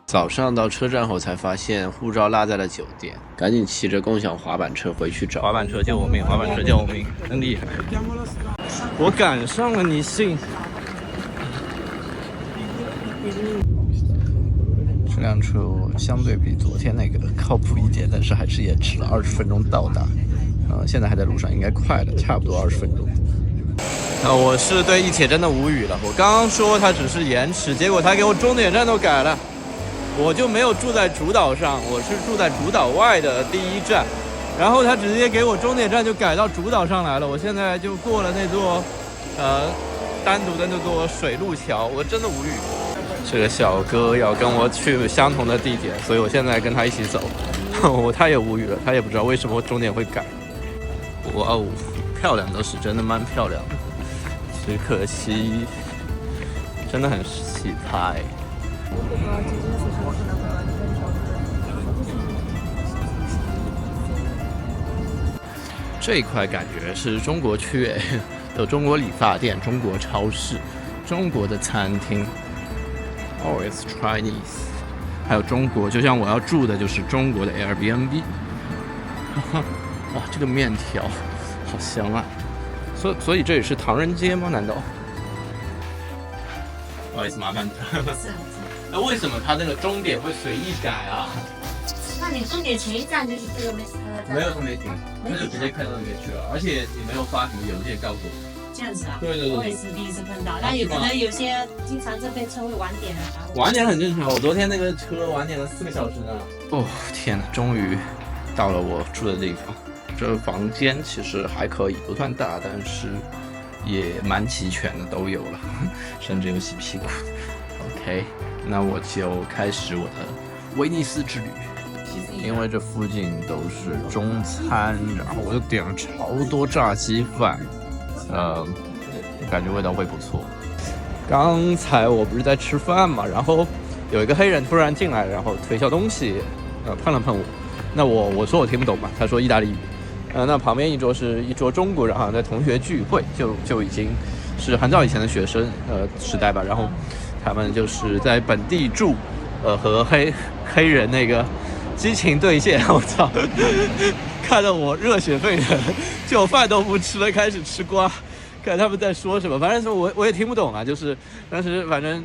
早上到车站后才发现护照落在了酒店，赶紧骑着共享滑板车回去找。滑板车救我命！滑板车救我命！真厉害！我赶上了，你信？这辆车相对比昨天那个靠谱一点，但是还是延迟了20分钟到达。现在还在路上，应该快了，差不多20分钟。我是对地铁真的无语了。我刚刚说它只是延迟，结果它给我终点站都改了。我就没有住在主岛上，我是住在主岛外的第一站，然后他直接给我终点站就改到主岛上来了。我现在就过了那座单独的那座水路桥，我真的无语。这个小哥要跟我去相同的地点，所以我现在跟他一起走。他也无语了，他也不知道为什么终点会改。哇哦，漂亮倒是真的蛮漂亮的，只可惜真的很气派。这一块感觉是中国区诶，有中国理发店、中国超市、中国的餐厅 ，always Chinese， 还有中国，就像我要住的就是中国的 Airbnb。哇，这个面条好香啊！所以这里是唐人街吗？难道？不好意思，麻烦。那为什么它那个终点会随意改啊？那你终点前一站就是这个没有，他没停，他就直接开到那边去了，而且也没有发什么邮件告诉我。这样子啊？对，我也是第一次碰到，但有可能有些经常这边车会晚点啊。晚点很正常，我昨天那个车晚点了4个小时呢。哦，天哪，终于到了我住的地方。这个房间其实还可以，不算大，但是也蛮齐全的，都有了，甚至有洗屁股的。OK， 那我就开始我的威尼斯之旅。因为这附近都是中餐，然后我就点了超多炸鸡饭，感觉味道会不错。刚才我不是在吃饭嘛，然后有一个黑人突然进来，然后推销东西，碰了碰我。那我说我听不懂嘛，他说意大利语。那旁边一桌是一桌中国人，好像在同学聚会，就已经是很早以前的学生时代吧。然后他们就是在本地住，和黑人那个激情对线，我操！看得我热血沸腾，就饭都不吃了，开始吃瓜。看他们在说什么，反正我也听不懂啊。就是当时反正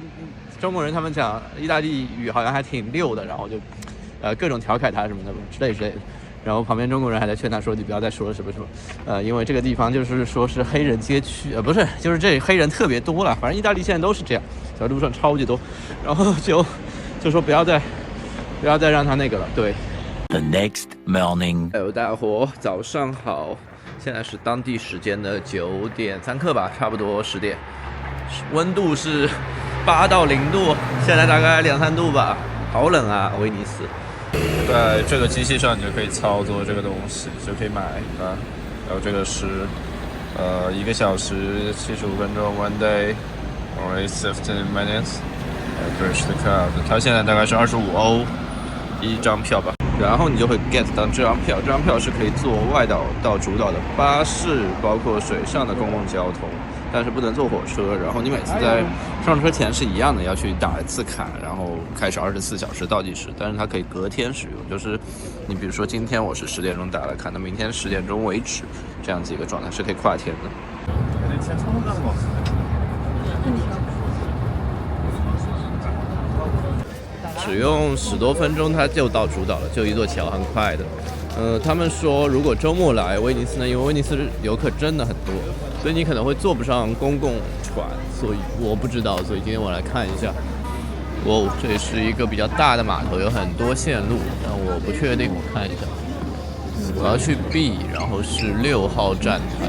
中国人他们讲意大利语好像还挺溜的，然后就各种调侃他什么的之类的。然后旁边中国人还在劝他说：“你不要再说了什么什么。”因为这个地方就是说是黑人街区，不是，就是这黑人特别多了。反正意大利现在都是这样，小路上超级多。然后就说不要再让他那个了。对。The next morning， 哎呦，大伙早上好！现在是当地时间的9点3刻吧，差不多10点。温度是8到0度，现在大概2、3度吧，好冷啊，威尼斯。在这个机器上，你就可以操作这个东西，就可以买啊。然后这个是1个小时75分钟 ，1 day only 15 minutes。Bridge the crowd， 它现在大概是25欧一张票吧。然后你就会 get 到这张票，这张票是可以坐外岛到主岛的巴士，包括水上的公共交通，但是不能坐火车。然后你每次在上车前是一样的，要去打一次卡，然后开始24小时倒计时。但是它可以隔天使用，就是你比如说今天我是10点钟打了卡，那明天10点钟为止，这样子一个状态是可以跨天的。只用10多分钟，它就到主岛了，就一座桥，很快的。他们说如果周末来威尼斯呢，因为威尼斯游客真的很多，所以你可能会坐不上公共船，所以我不知道，所以今天我来看一下。哦，这是一个比较大的码头，有很多线路，但我不确定，我看一下。我要去 B， 然后是6号站台。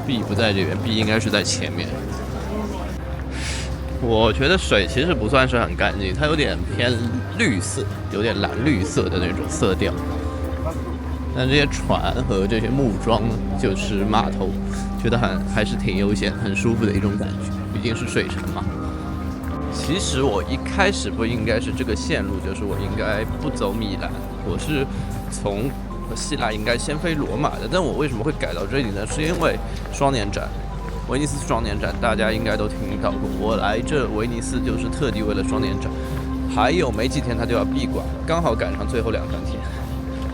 B 不在这边 ，B 应该是在前面。我觉得水其实不算是很干净，它有点偏绿色，有点蓝绿色的那种色调。但这些船和这些木桩就是码头，觉得还是挺悠闲、很舒服的一种感觉。毕竟是水城嘛。其实我一开始不应该是这个线路，就是我应该不走米兰，我是从希腊应该先飞罗马的。但我为什么会改到这里呢？是因为双年展。威尼斯双年展大家应该都听到过，我来这威尼斯就是特地为了双年展，还有没几天它就要闭馆，刚好赶上最后2、3天。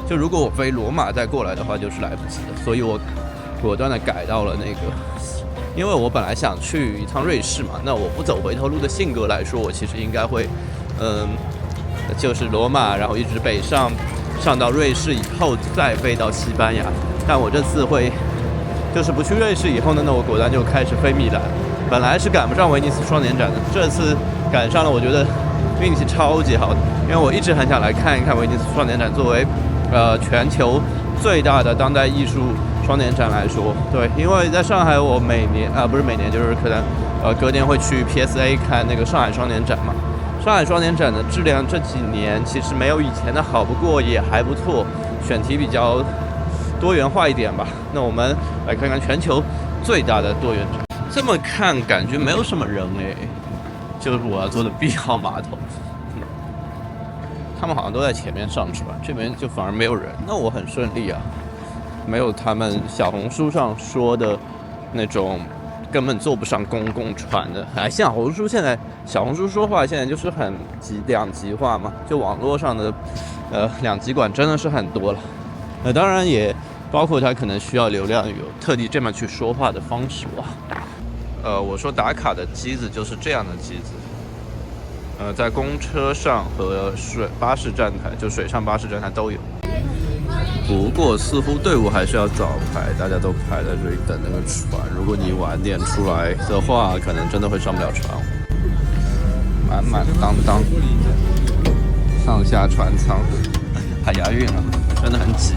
就如果我飞罗马再过来的话，就是来不及的，所以我果断的改到了那个，因为我本来想去一趟瑞士嘛，那我不走回头路的性格来说，我其实应该会，就是罗马，然后一直北上到瑞士以后再飞到西班牙，但我这次会。就是不去瑞士以后呢，那我果断就开始飞米兰。本来是赶不上威尼斯双年展的，这次赶上了，我觉得运气超级好的，因为我一直很想来看一看威尼斯双年展，作为全球最大的当代艺术双年展来说，对，因为在上海我每年不是每年，就是可能隔年会去 PSA 看那个上海双年展嘛。上海双年展的质量这几年其实没有以前的好，不过也还不错，选题比较多元化一点吧。那我们来看看全球最大的多元展。这么看感觉没有什么人哎，就是我要坐的 B 号码头。他们好像都在前面上去吧，这边就反而没有人。那我很顺利啊，没有他们小红书上说的那种根本坐不上公共船的。小红书说话现在就是很两极化嘛，就网络上的两极管真的是很多了。当然也包括他可能需要流量，有特地这么去说话的方式吧。我说打卡的机子就是这样的机子，在公车上和巴士站台，就水上巴士站台都有。不过似乎队伍还是要早排，大家都排在这里等那个船。如果你晚点出来的话，可能真的会上不了船。满满当当，上下船舱，还押韵了，真的很挤，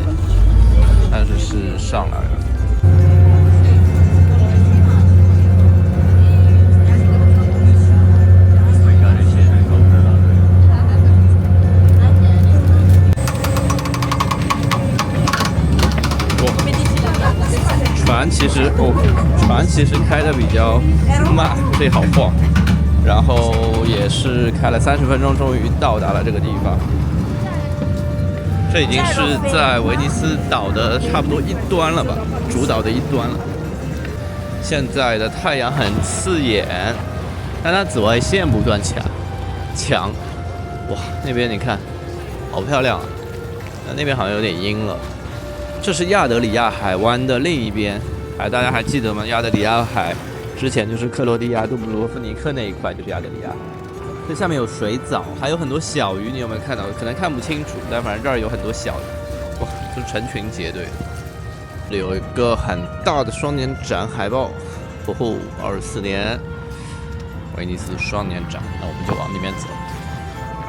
但是上来了。船其实开的比较慢，所以好晃。然后也是开了30分钟，终于到达了这个地方。这已经是在威尼斯岛的差不多一端了吧，主岛的一端了。现在的太阳很刺眼，但它紫外线不断强。哇，那边你看，好漂亮啊！那边好像有点阴了。这是亚得里亚海湾的另一边，大家还记得吗？亚得里亚海之前就是克罗地亚、杜布罗夫尼克那一块，就是亚得里亚。这下面有水藻，还有很多小鱼，你有没有看到？可能看不清楚，但反正这儿有很多小鱼，哇，就是成群结队的。这里有一个很大的双年展海报，24年威尼斯双年展，那我们就往里面走。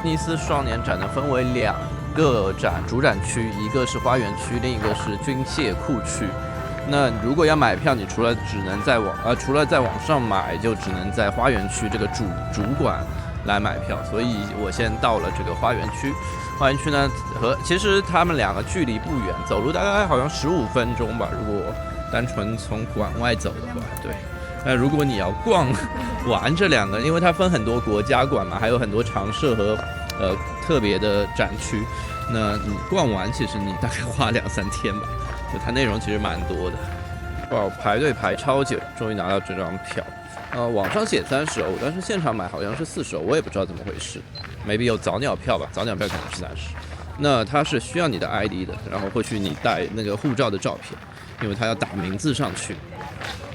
威尼斯双年展呢分为2个主展区，一个是花园区，另一个是军械库区。那如果要买票，你除了在网上买，就只能在花园区这个主馆来买票。所以我先到了这个花园区。花园区呢其实他们2个距离不远，走路大概好像15分钟吧。如果单纯从馆外走的话，对。那如果你要逛完这2个，因为它分很多国家馆嘛，还有很多常设和特别的展区，那你逛完其实你大概花2、3天吧，就它内容其实蛮多的。哇，排队排超久，终于拿到这张票。网上写30欧，但是现场买好像是40欧，我也不知道怎么回事。maybe 有早鸟票吧，早鸟票可能是30。那它是需要你的 ID 的，然后或许你带那个护照的照片，因为它要打名字上去。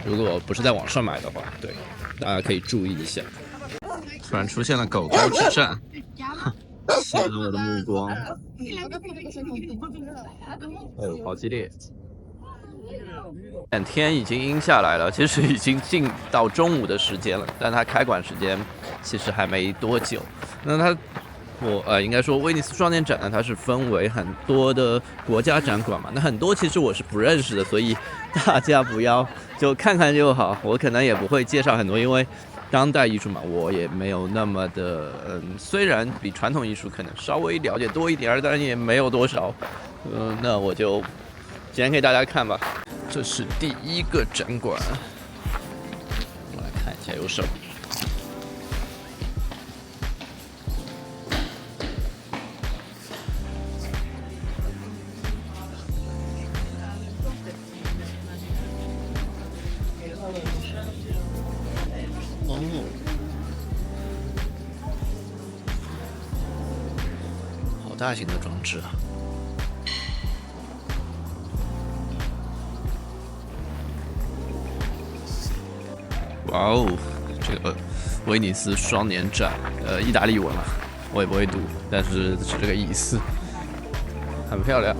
如果不是在网上买的话，对，大家可以注意一下。突然出现了狗狗之战，吸引了我的目光。好激烈！天已经阴下来了，其实已经进到中午的时间了，但它开馆时间其实还没多久。那应该说威尼斯双年展呢，它是分为很多的国家展馆嘛，那很多其实我是不认识的，所以大家不要就看看就好，我可能也不会介绍很多，因为当代艺术嘛，我也没有那么的虽然比传统艺术可能稍微了解多一点，但也没有多少。那我就今天给大家看吧。这是第1个展馆，我来看一下有什么。好大型的装置啊！哇哦，这个威尼斯双年展，意大利文啊，我也不会读，但是是这个意思，很漂亮。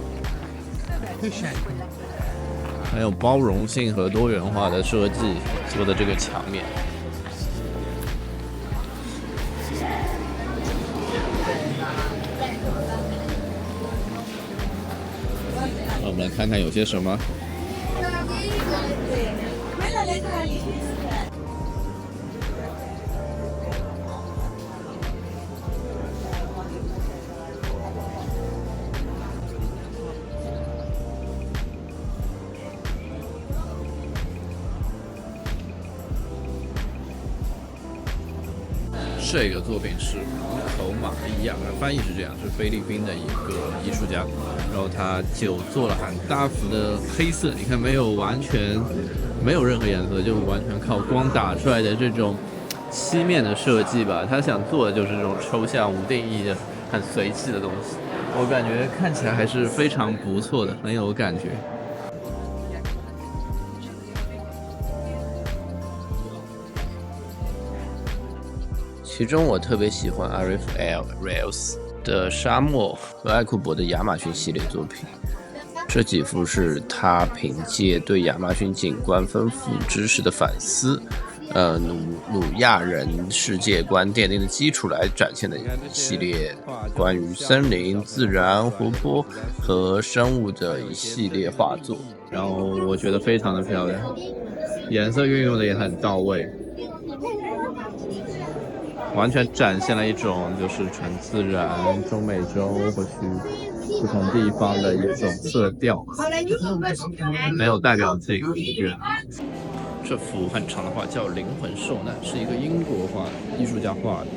很有包容性和多元化的设计做的这个墙面。那我们来看看有些什么。这个作品是红头玛利亚，翻译是这样，是菲律宾的一个艺术家，然后他就做了很大幅的黑色，你看没有任何颜色，就完全靠光打出来的这种漆面的设计吧。他想做的就是这种抽象无定义的、很随气的东西，我感觉看起来还是非常不错的，很有感觉。其中我特别喜欢 Arif Reels 的沙漠和艾库伯的亚马逊系列作品，这几幅是他凭借对亚马逊景观丰富知识的反思，努亚人世界观奠定的基础来展现的一系列关于森林、自然、活泼和生物的一系列画作，然后我觉得非常的漂亮，颜色运用的也很到位。完全展现了一种就是纯自然中美洲或许不同地方的一种色调，没有代表性。我觉得这幅很长的画叫《灵魂受难》，是一个英国画艺术家画的，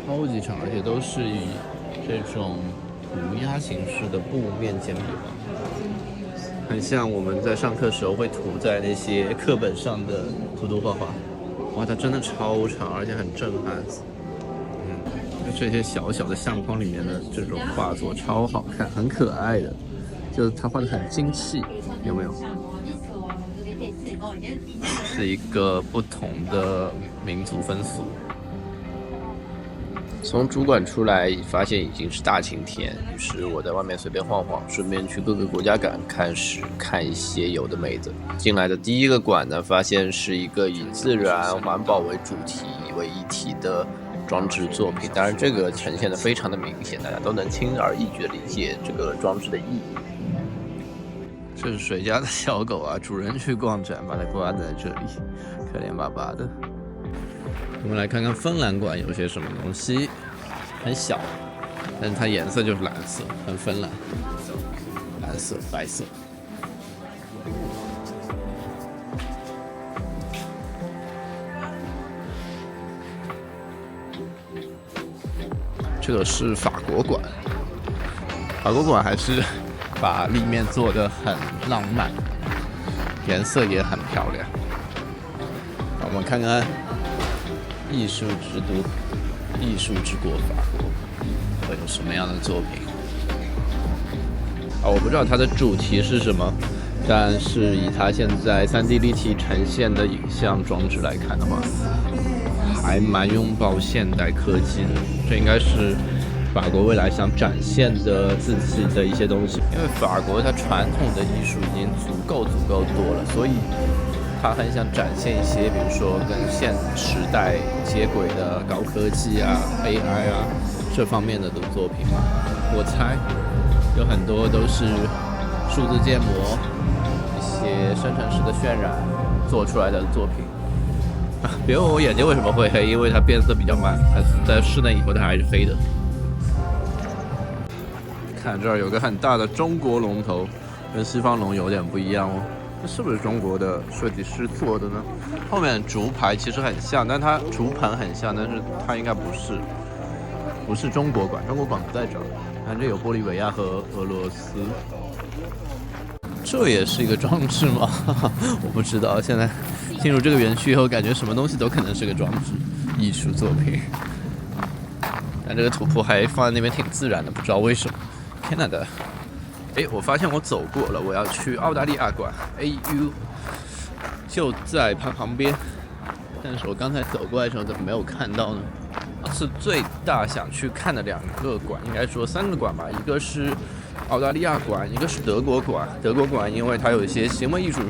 超级长，而且都是以这种涂鸦形式的布面简笔画，很像我们在上课时候会涂在那些课本上的涂涂画画。哇，它真的超长，而且很震撼。这些小小的相框里面的这种画作超好看，很可爱的，就是它画的很精细，有没有？是一个不同的民族风俗。从主馆出来，发现已经是大晴天，于是我在外面随便晃晃，顺便去各个国家看一些有的没的。进来的第一个馆呢，发现是一个以自然环保为主题为一体的装置作品，当然这个呈现的非常的明显，大家都能轻而易举的理解这个装置的意义。这是谁家的小狗啊？主人去逛展，把它挂在这里，可怜巴巴的。我们来看看芬兰馆有些什么东西，很小，但是它颜色就是蓝色，很芬兰，蓝色、白色。这个是法国馆，法国馆还是把立面做得很浪漫，颜色也很漂亮。我们看看艺术之都、艺术之国法国会有什么样的作品我不知道它的主题是什么，但是以它现在3D 立体呈现的影像装置来看的话，还蛮拥抱现代科技的。这应该是法国未来想展现的自己的一些东西，因为法国它传统的艺术已经足够多了，所以他很想展现一些，比如说跟现时代接轨的高科技啊、AI 啊这方面的作品嘛。我猜有很多都是数字建模、一些生成式的渲染做出来的作品。别问我眼睛为什么会黑，因为它变色比较慢，它在室内以后它还是黑的。看这儿有个很大的中国龙头，跟西方龙有点不一样哦。这是不是中国的设计师做的呢？后面竹排其实很像，但它竹盆很像，但是它应该不是中国馆，中国馆不在这儿。看这有玻利维亚和俄罗斯。这也是一个装置吗？我不知道。现在进入这个园区以后，感觉什么东西都可能是个装置艺术作品。但这个土坡还放在那边挺自然的，不知道为什么。天哪的！哎，我发现我走过了，我要去澳大利亚馆 AU， 就在旁边。但是我刚才走过来的时候怎么没有看到呢？是最大想去看的2个馆，应该说3个馆吧，一个是澳大利亚馆，一个是德国馆。德国馆因为它有一些行为艺术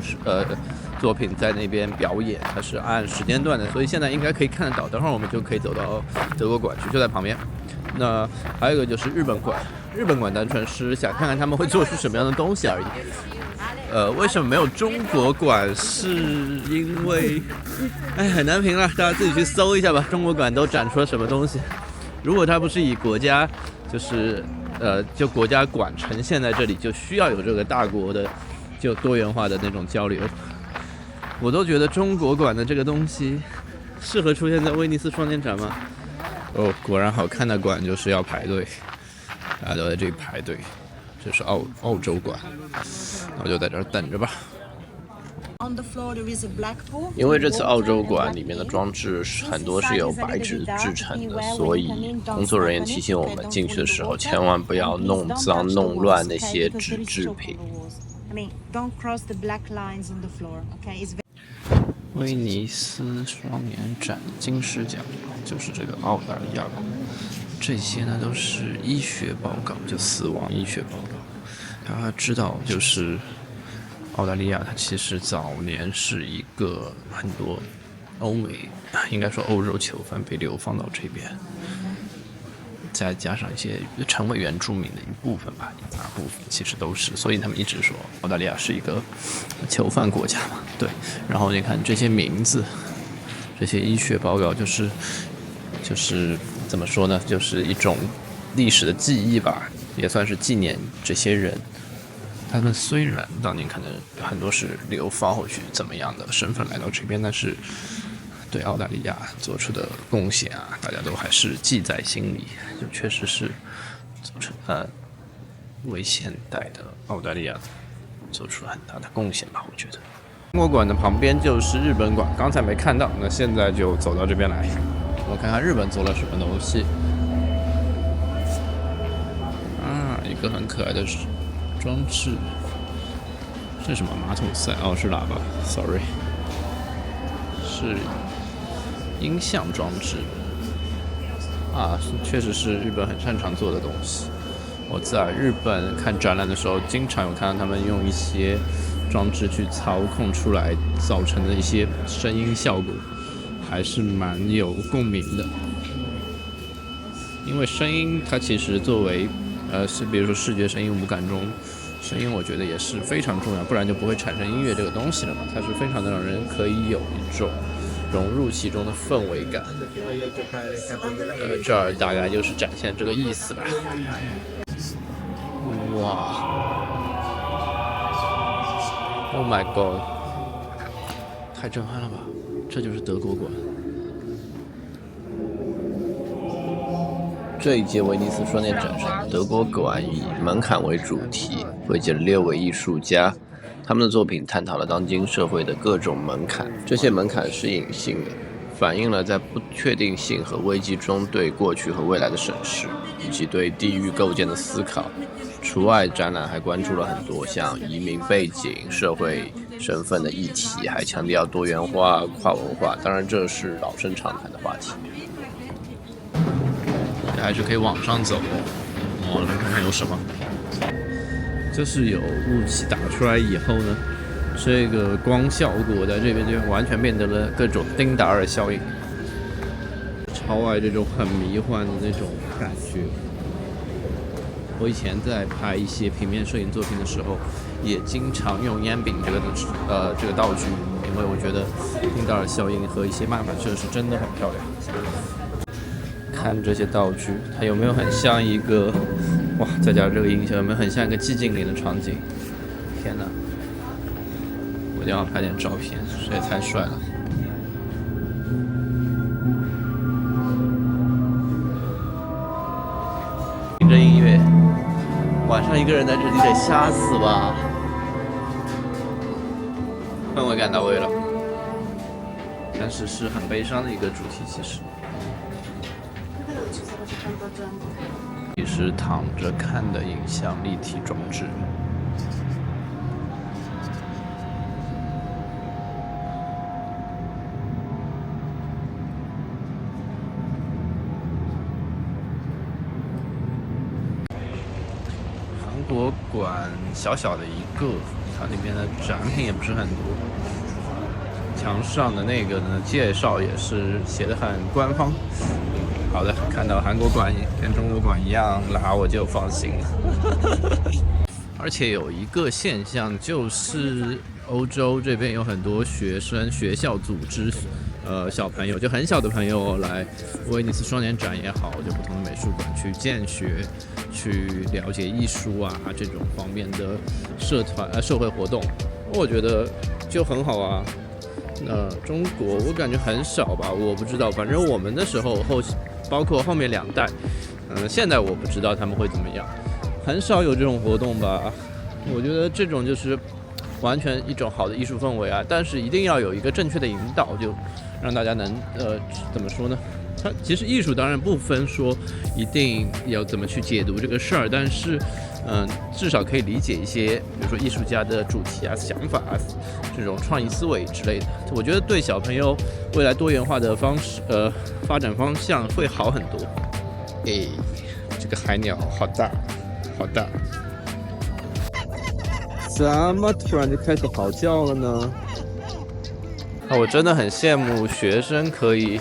作品在那边表演，它是按时间段的，所以现在应该可以看得到。等会儿我们就可以走到德国馆去，就在旁边。那还有一个就是日本馆，日本馆单纯是想看看他们会做出什么样的东西而已。为什么没有中国馆？是因为，很难评了，大家自己去搜一下吧。中国馆都展出了什么东西？如果它不是以国家，就国家馆呈现在这里，就需要有这个大国的，就多元化的那种交流。我都觉得中国馆的这个东西适合出现在威尼斯双年展吗？哦，果然好看的馆就是要排队，大家都在这里排队。这是澳洲馆，那我就在这儿等着吧。因为这次澳洲馆里面的装置很多是由白纸制成的，所以工作人员提醒我们进去的时候千万不要弄脏弄乱那些纸制品。威尼斯双年展金狮奖就是这个澳大利亚馆。这些呢都是医学报告，就死亡医学报告。大家知道，就是澳大利亚，它其实早年是一个很多欧美，应该说欧洲囚犯被流放到这边，再加上一些成为原住民的一部分吧，一大部分其实都是，所以他们一直说澳大利亚是一个囚犯国家嘛。对，然后你看这些名字，这些医学报告，就是怎么说呢？就是一种历史的记忆吧，也算是纪念这些人。他们虽然当年可能很多是流放或许怎么样的身份来到这边，但是对澳大利亚做出的贡献啊，大家都还是记在心里。就确实是做出为现代的澳大利亚做出了很大的贡献吧，我觉得。中国馆的旁边就是日本馆，刚才没看到，那现在就走到这边来。我看看日本做了什么东西啊，一个很可爱的装置，这是什么马桶塞？哦，是喇叭 ，sorry， 是音像装置啊，确实是日本很擅长做的东西。我在日本看展览的时候，经常有看到他们用一些装置去操控出来造成的一些声音效果。还是蛮有共鸣的，因为声音它其实作为比如说视觉声音、五感中，声音我觉得也是非常重要，不然就不会产生音乐这个东西了嘛。它是非常的让人可以有一种融入其中的氛围感。这儿大概就是展现这个意思吧。哇 ！Oh my god！ 太震撼了吧！这就是德国馆。这一届威尼斯双年展上，德国馆以门槛为主题，汇集了6位艺术家，他们的作品探讨了当今社会的各种门槛。这些门槛是隐性的，反映了在不确定性和危机中对过去和未来的审视，以及对地域构建的思考。除外，展览还关注了很多像移民背景、社会身份的议题，还强调多元化、跨文化。当然，这是老生常谈的话题。还是可以往上走哦。来看看有什么。就是有雾气打出来以后呢，这个光效果在这边就完全变得了各种丁达尔效应，超爱这种很迷幻的那种感觉。我以前在拍一些平面摄影作品的时候，也经常用烟饼这个道具，因为我觉得丁达尔效应和一些漫反射是真的很漂亮。看这些道具，它有没有很像一个哇？再加上这个音效，有没有很像一个寂静岭的场景？天哪！我一定要拍点照片，这也太帅了。听着音乐，晚上一个人在这里得吓死吧？氛围感到位了，但是是很悲伤的一个主题，其实。也是躺着看的影像立体装置。韩国馆小小的一个，它里面的展品也不是很多。墙上的那个呢，介绍也是写的很官方。好的，看到韩国馆跟中国馆一样啦，我就放心了。而且有一个现象，就是欧洲这边有很多学生、学校组织，小朋友就很小的朋友来威尼斯双年展也好，就不同的美术馆去见学，去了解艺术啊这种方面的社会活动，我觉得就很好啊。中国我感觉很少吧，我不知道，反正我们的时候包括后面2代，现在我不知道他们会怎么样，很少有这种活动吧。我觉得这种就是完全一种好的艺术氛围啊，但是一定要有一个正确的引导，就让大家能怎么说呢？它其实艺术当然不分说一定要怎么去解读这个事儿，但是至少可以理解一些，比如说艺术家的主题啊、想法啊，这种创意思维之类的。我觉得对小朋友未来多元化的发展方向会好很多。这个海鸟好大，好大！怎么突然就开始嚎叫了呢？我真的很羡慕学生可以，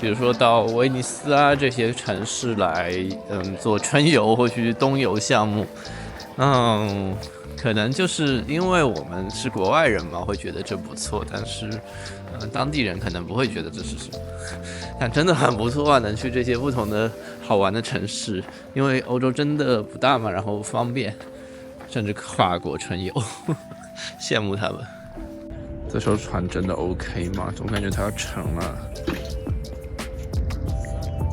比如说到威尼斯啊这些城市来，做春游或去冬游项目。可能就是因为我们是国外人嘛，会觉得这不错，但是，当地人可能不会觉得这是什么。但真的很不错啊，能去这些不同的好玩的城市，因为欧洲真的不大嘛，然后方便，甚至跨国春游，羡慕他们。这艘船真的 OK 吗？总感觉它要沉了。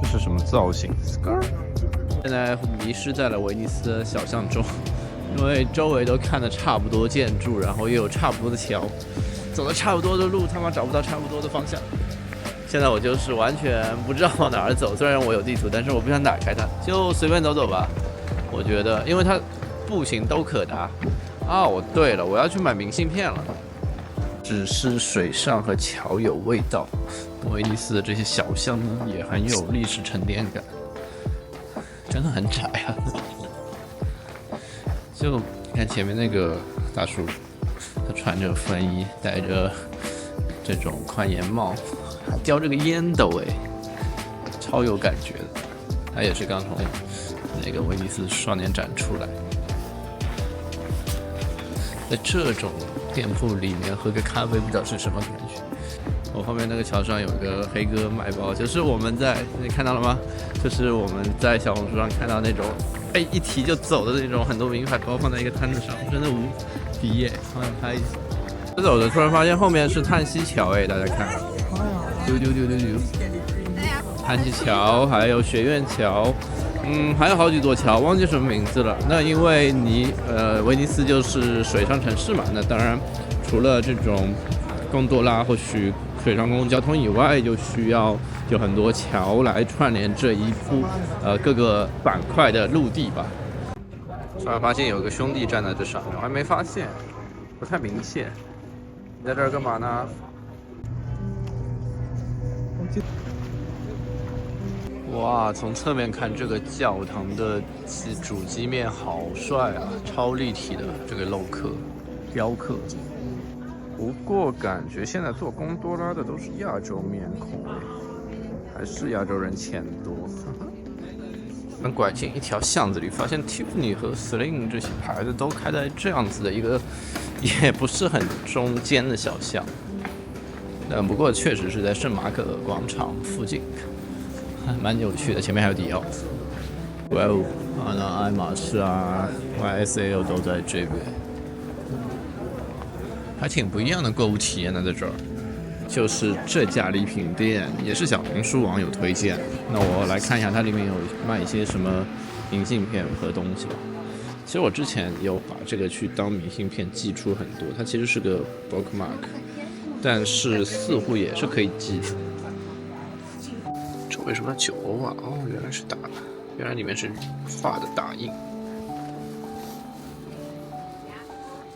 这是什么造型？现在迷失在了威尼斯的小巷中，因为周围都看得差不多建筑，然后又有差不多的桥，走了差不多的路，他妈找不到差不多的方向。现在我就是完全不知道往哪儿走，虽然我有地图，但是我不想打开它，就随便走走吧。我觉得，因为它步行都可达。对了，我要去买明信片了。只是水上和桥有味道，威尼斯的这些小巷呢，也很有历史沉淀感，真的很窄啊！就看前面那个大叔，他穿着风衣，戴着这种宽檐帽，还叼着个烟斗，超有感觉的。他也是刚从那个威尼斯双年展出来，在这种店铺里面喝个咖啡，不知道是什么感觉。我后面那个桥上有个黑哥卖包，就是你看到了吗？就是我们在小红书上看到那种，一提就走的那种，很多名牌包放在一个摊子上，真的无敌耶！好想拍一下。走着突然发现后面是叹息桥，大家看，丢，叹息桥，还有学院桥。还有好几座桥，忘记什么名字了。那因为威尼斯就是水上城市嘛，那当然除了这种贡多拉或许水上公共交通以外，就需要有很多桥来串联这一部各个板块的陆地吧。突然发现有个兄弟站在这上面，我还没发现，不太明显。你在这儿干嘛呢？哇，从侧面看这个教堂的主基面好帅啊，超立体的这个雕刻。不过感觉现在做贡多拉的都是亚洲面孔，还是亚洲人钱多。拐进一条巷子里，发现 Tiffany 和 Celine 这些牌子都开在这样子的一个也不是很中间的小巷。不过确实是在圣马可广场附近。蛮有趣的，前面还有迪奥，那爱马仕啊、YSL 都在这边，还挺不一样的购物体验的。在这儿，就是这家礼品店，也是小红书网友推荐。那我来看一下，它里面有卖一些什么明信片和东西吧。其实我之前有把这个去当明信片寄出很多，它其实是个 bookmark， 但是似乎也是可以寄的。这为什么酒窝啊？哦，原来是打的，原来里面是画的打印。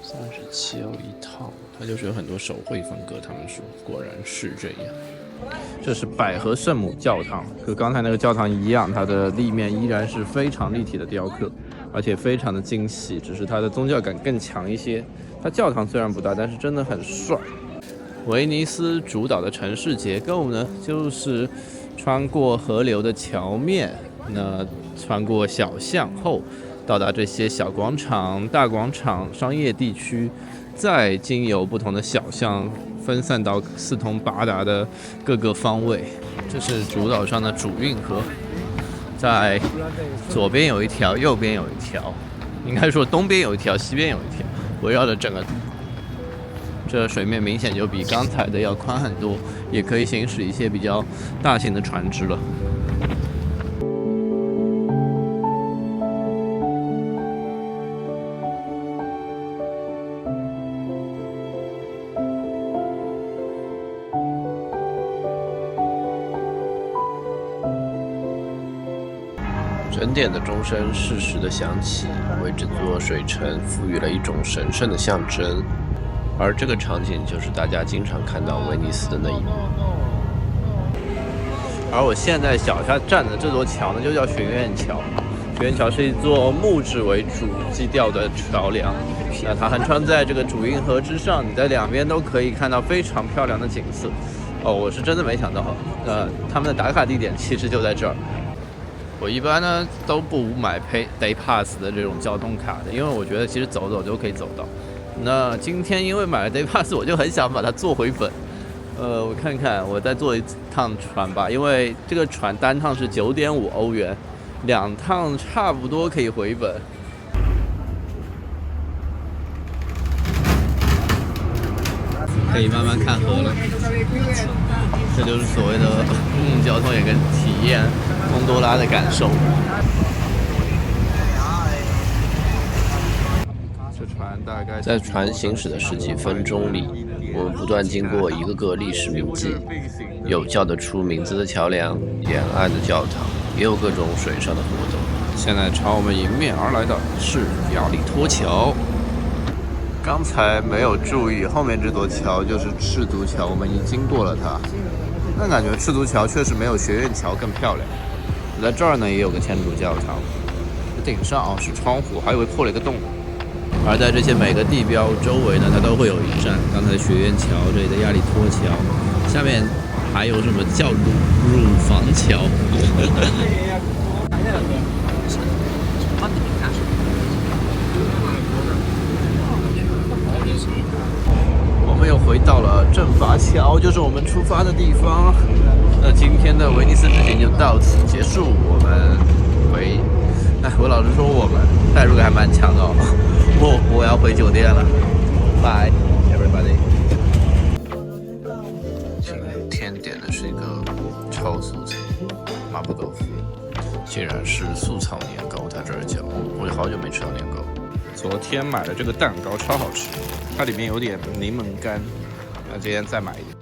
37欧一套，它就是有很多手绘风格。他们说，果然是这样。这是百合圣母教堂，和刚才那个教堂一样，它的立面依然是非常立体的雕刻，而且非常的精细，只是它的宗教感更强一些。它教堂虽然不大，但是真的很帅。威尼斯主导的城市结构呢，就是穿过河流的桥面，那穿过小巷后，到达这些小广场、大广场、商业地区，再经由不同的小巷分散到四通八达的各个方位。这是主岛上的主运河，在左边有一条，右边有一条，应该说东边有一条，西边有一条，围绕着整个。这水面明显就比刚才的要宽很多，也可以行驶一些比较大型的船只了。整点的钟声适时地响起，为这座水城赋予了一种神圣的象征。而这个场景就是大家经常看到威尼斯的那一幕。而我现在脚下站的这座桥呢，就叫学院桥。学院桥是一座木质为主基调的桥梁，那它横穿在这个主运河之上，你在两边都可以看到非常漂亮的景色。哦，我是真的没想到，他们的打卡地点其实就在这儿。我一般呢都不买Day Pass 的这种交通卡的，因为我觉得其实走走就可以走到。那今天因为买了 Day Pass， 我就很想把它做回本。我看看，我再坐一趟船吧，因为这个船单趟是9.5欧元，2趟差不多可以回本。可以慢慢看河了，这就是所谓的公共交通也跟体验贡多拉的感受。在船行驶的10几分钟里，我们不断经过一个个历史名迹，有叫得出名字的桥梁、沿岸的教堂，也有各种水上的活动。现在朝我们迎面而来的是亚里托桥。刚才没有注意，后面这座桥就是赤足桥，我们已经经过了它。但感觉赤足桥确实没有学院桥更漂亮。在这儿呢，也有个天主教堂，顶上是窗户，还以为破了一个洞。而在这些每个地标周围呢，它都会有一站。刚才的学院桥，这里的亚里托桥，下面还有什么叫乳房桥？我们又回到了正法桥，就是我们出发的地方。那今天的威尼斯之行就到此结束。我们我老实说，我们代入感还蛮强的哦。我要回酒店了 ，Bye everybody。今天点的是一个超素菜麻婆豆腐，竟然是素炒年糕，它这儿叫，我好久没吃到年糕。昨天买的这个蛋糕超好吃，它里面有点柠檬干，那今天再买一点。